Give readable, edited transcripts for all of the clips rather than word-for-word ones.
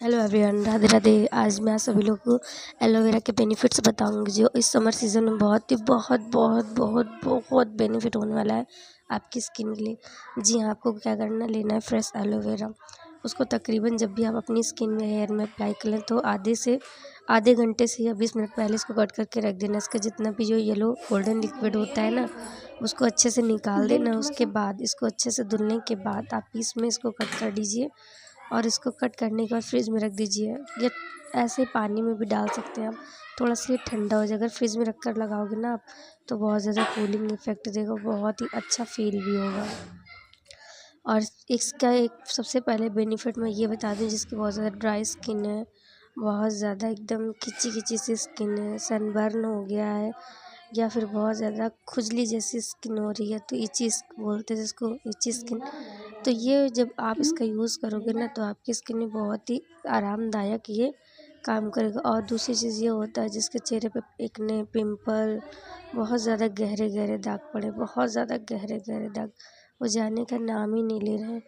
Hello everyone, Radhe Radhe. आज मैं आप सभी लोगों को एलोवेरा के बेनिफिट्स बताऊंगी जो इस समर सीज़न में बहुत बेनिफिट होने वाला है आपकी स्किन के लिए। जी हाँ, आपको क्या करना, लेना है फ्रेश एलोवेरा। उसको तकरीबन जब भी आप अपनी स्किन में हेयर में अप्लाई कर लें तो आधे घंटे से या 20 मिनट पहले इसको कट करके रख देना। इसका जितना भी जो येलो गोल्डन लिक्विड होता है ना, उसको अच्छे से निकाल देना। उसके बाद इसको अच्छे से धुलने के बाद आप इसमें इसको कट कर दीजिए और इसको कट करने के बाद फ्रिज में रख दीजिए, या ऐसे पानी में भी डाल सकते हैं आप। थोड़ा सा ये ठंडा हो जाए, अगर फ्रिज में रख कर लगाओगे ना आप तो बहुत ज़्यादा कूलिंग इफेक्ट देगा, बहुत ही अच्छा फील भी होगा। और इसका एक सबसे पहले बेनिफिट मैं ये बता दूँ, जिसकी बहुत ज़्यादा ड्राई स्किन है, बहुत ज़्यादा एकदम खिंची खिंची सी स्किन है, सनबर्न हो गया है, या फिर बहुत ज़्यादा खुजली जैसी स्किन हो रही है, तो इची बोलते हैं जिसको, इची स्किन। तो ये जब आप इसका यूज़ करोगे ना तो आपकी स्किन में बहुत ही आरामदायक ये काम करेगा। और दूसरी चीज़ ये होता है, जिसके चेहरे पे एक्ने, पिंपल, बहुत ज़्यादा गहरे गहरे दाग पड़े, बहुत ज़्यादा गहरे गहरे दाग, वो जाने का नाम ही नहीं ले रहे हैं,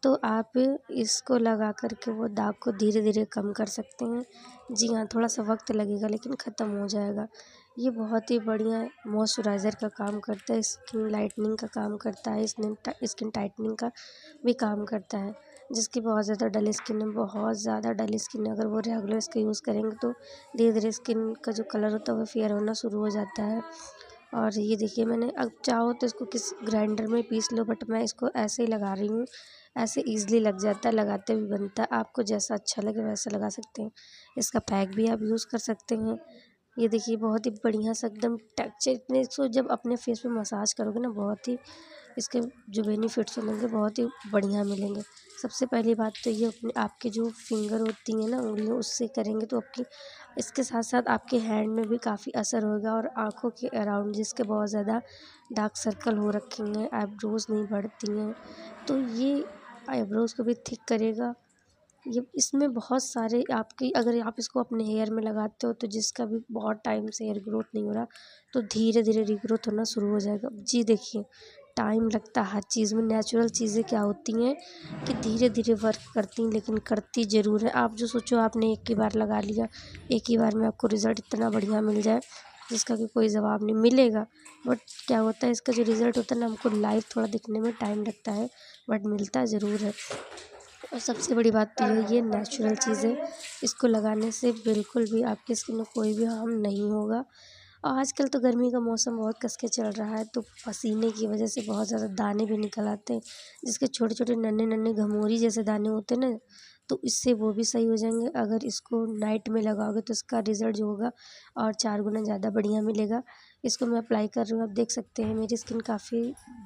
तो आप इसको लगा कर के वो दाग को धीरे धीरे कम कर सकते हैं। जी हाँ, थोड़ा सा वक्त लगेगा लेकिन ख़त्म हो जाएगा। ये बहुत ही बढ़िया मॉइस्चराइज़र का काम करता है, स्किन लाइटनिंग का काम करता है, स्किन टाइटनिंग का भी काम करता है। जिसकी बहुत ज़्यादा डल स्किन है, बहुत ज़्यादा डल स्किन है, अगर वो रेगुलर इसका यूज़ करेंगे तो धीरे धीरे स्किन का जो कलर होता है वो फेयर होना शुरू हो जाता है। और ये देखिए, मैंने, अब चाहो तो इसको किस ग्राइंडर में पीस लो, बट मैं इसको ऐसे ही लगा रही हूँ। ऐसे ईज़िली लग जाता है, लगाते भी बनता है। आपको जैसा अच्छा लगे वैसा लगा सकते हैं। इसका पैक भी आप यूज़ कर सकते हैं। ये देखिए, बहुत ही बढ़िया सा एकदम टेक्सचर, इतने इसको जब अपने फेस पे मसाज करोगे ना, बहुत ही इसके जो बेनिफिट्स मिलेंगे बहुत ही बढ़िया मिलेंगे। सबसे पहली बात तो ये, अपने आपके जो फिंगर होती हैं ना, उंगलियों, उससे करेंगे तो आपकी, इसके साथ साथ आपके हैंड में भी काफ़ी असर होगा। और आँखों के अराउंड जिसके बहुत ज़्यादा डार्क सर्कल हो रखे हैं, आईब्रोज नहीं बढ़ती हैं, तो ये आईब्रोज को भी थिक करेगा। ये इसमें बहुत सारे आपकी, अगर आप इसको अपने हेयर में लगाते हो तो जिसका भी बहुत टाइम से हेयर ग्रोथ नहीं हो रहा, तो धीरे धीरे रीग्रोथ होना शुरू हो जाएगा। जी देखिए, टाइम लगता है हर चीज़ में। नेचुरल चीज़ें क्या होती हैं कि धीरे धीरे वर्क करती हैं, लेकिन करती ज़रूर है। आप जो सोचो आपने एक ही बार लगा लिया, एक ही बार में आपको रिज़ल्ट इतना बढ़िया मिल जाए जिसका कि कोई जवाब नहीं मिलेगा। बट क्या होता है, इसका जो रिज़ल्ट होता है ना, हमको लाइव थोड़ा दिखने में टाइम लगता है, बट मिलता ज़रूर है। और सबसे बड़ी बात तो ये नेचुरल चीज़ है। इसको लगाने से बिल्कुल भी आपकी स्किन में कोई भी हार्म नहीं होगा। और आजकल तो गर्मी का मौसम बहुत कस के चल रहा है, तो पसीने की वजह से बहुत ज़्यादा दाने भी निकल आते हैं, जिसके छोटे छोटे नन्हे नन्हे घमौरी जैसे दाने होते हैं ना, तो इससे वो भी सही हो जाएंगे। अगर इसको नाइट में लगाओगे तो इसका रिज़ल्ट जो होगा और 4 गुना ज़्यादा बढ़िया मिलेगा। इसको मैं अप्लाई कर रही हूँ, आप देख सकते हैं मेरी स्किन काफ़ी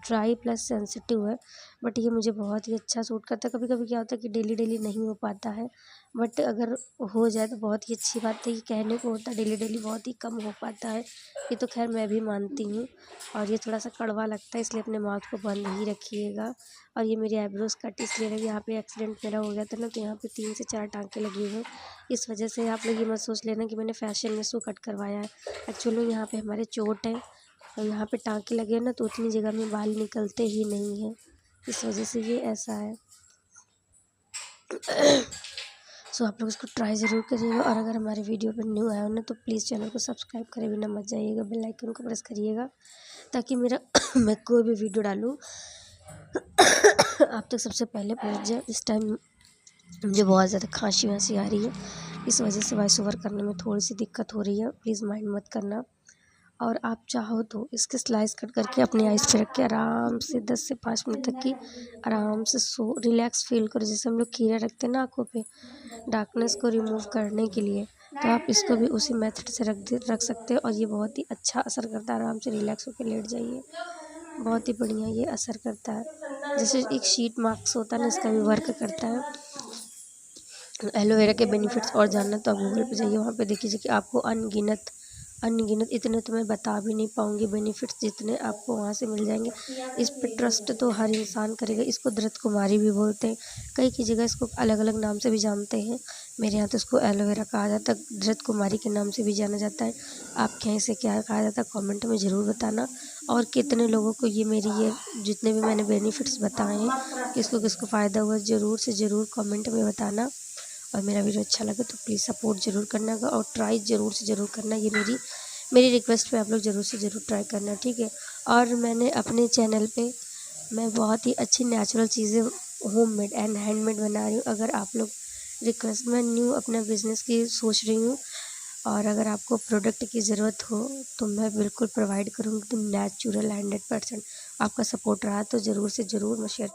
ड्राई प्लस सेंसिटिव है, बट ये मुझे बहुत ही अच्छा सूट करता है। कभी कभी क्या होता है कि डेली डेली नहीं हो पाता है, बट अगर हो जाए तो बहुत ही अच्छी बात है। ये कहने को होता है डेली डेली बहुत ही कम हो पाता है, ये तो खैर मैं भी मानती हूँ। और ये थोड़ा सा कड़वा लगता है, इसलिए अपने माउथ को बंद ही रखिएगा। और ये मेरी आईब्रोज कट इसलिए लगी, यहाँ पे एक्सीडेंट मेरा हो गया था ना, तो यहाँ पे 3 से 4 टाँके लगे हुए हैं। इस वजह से आप लोग ये मत सोच लेना कि मैंने फैशन में इसको कट करवाया है। एक्चुअली यहाँ पे हमारे चोट है और यहाँ पे टाँके लगे हैं ना, तो उतनी जगह में बाल निकलते ही नहीं हैं, इस वजह से ये ऐसा है। सो आप लोग इसको ट्राई ज़रूर करिएगा। और अगर हमारे वीडियो पर न्यू आए हो ना, तो प्लीज़ चैनल को सब्सक्राइब करे बिना मत जाइएगा, बेल आइकन को प्रेस करिएगा, ताकि मेरा मैं कोई भी वीडियो डालूँ आप तक सबसे पहले पहुंच जाए। इस टाइम मुझे बहुत ज़्यादा खांसी वांसी आ रही है, इस वजह से वॉइस ओवर करने में थोड़ी सी दिक्कत हो रही है, प्लीज़ माइंड मत करना। और आप चाहो तो इसके स्लाइस कट करके अपने आइज़ पे रख के आराम से 10 से 5 मिनट तक की आराम से सो रिलैक्स फील करो, जैसे हम लोग कीड़ा रखते हैं ना आँखों पे डार्कनेस को रिमूव करने के लिए, तो आप इसको भी उसी मेथड से रख सकते हो। और ये बहुत ही अच्छा असर करता है, आराम से रिलैक्स होकर लेट जाइए, बहुत ही बढ़िया ये असर करता है। जैसे एक शीट मास्क होता है ना, इसका भी वर्क करता है। एलोवेरा के बेनिफिट्स और जानना तो आप गूगल पे जाइए, वहाँ पे देखिए कि आपको अनगिनत अनगिनत, इतने तो मैं बता भी नहीं पाऊँगी बेनिफिट्स, जितने आपको वहाँ से मिल जाएंगे। इस पे ट्रस्ट तो हर इंसान करेगा। इसको धृत कुमारी भी बोलते हैं, कई की जगह इसको अलग अलग नाम से भी जानते हैं। मेरे यहाँ तो इसको एलोवेरा कहा जाता है, धृत कुमारी के नाम से भी जाना जाता है। आपके यहाँ इसे क्या कहा जाता है कमेंट में ज़रूर बताना। और कितने लोगों को ये जितने भी मैंने बेनिफिट्स बताए हैं, किसको किसको फ़ायदा हुआ, ज़रूर से ज़रूर कमेंट में बताना। और मेरा वीडियो अच्छा लगे तो प्लीज़ सपोर्ट ज़रूर करना और ट्राई ज़रूर से ज़रूर करना। ये मेरी रिक्वेस्ट पे आप लोग ज़रूर से ज़रूर ट्राई करना, ठीक है। और मैंने अपने चैनल पे मैं बहुत ही अच्छी नेचुरल चीज़ें होममेड एंड हैंडमेड बना रही हूँ। अगर आप लोग रिक्वेस्ट मैं न्यू अपना बिज़नेस की सोच रही हूँ और अगर आपको प्रोडक्ट की ज़रूरत हो तो मैं बिल्कुल प्रोवाइड करूँगी, तो नेचुरल 100%। आपका सपोर्ट रहा तो ज़रूर से ज़रूर मैं शेयर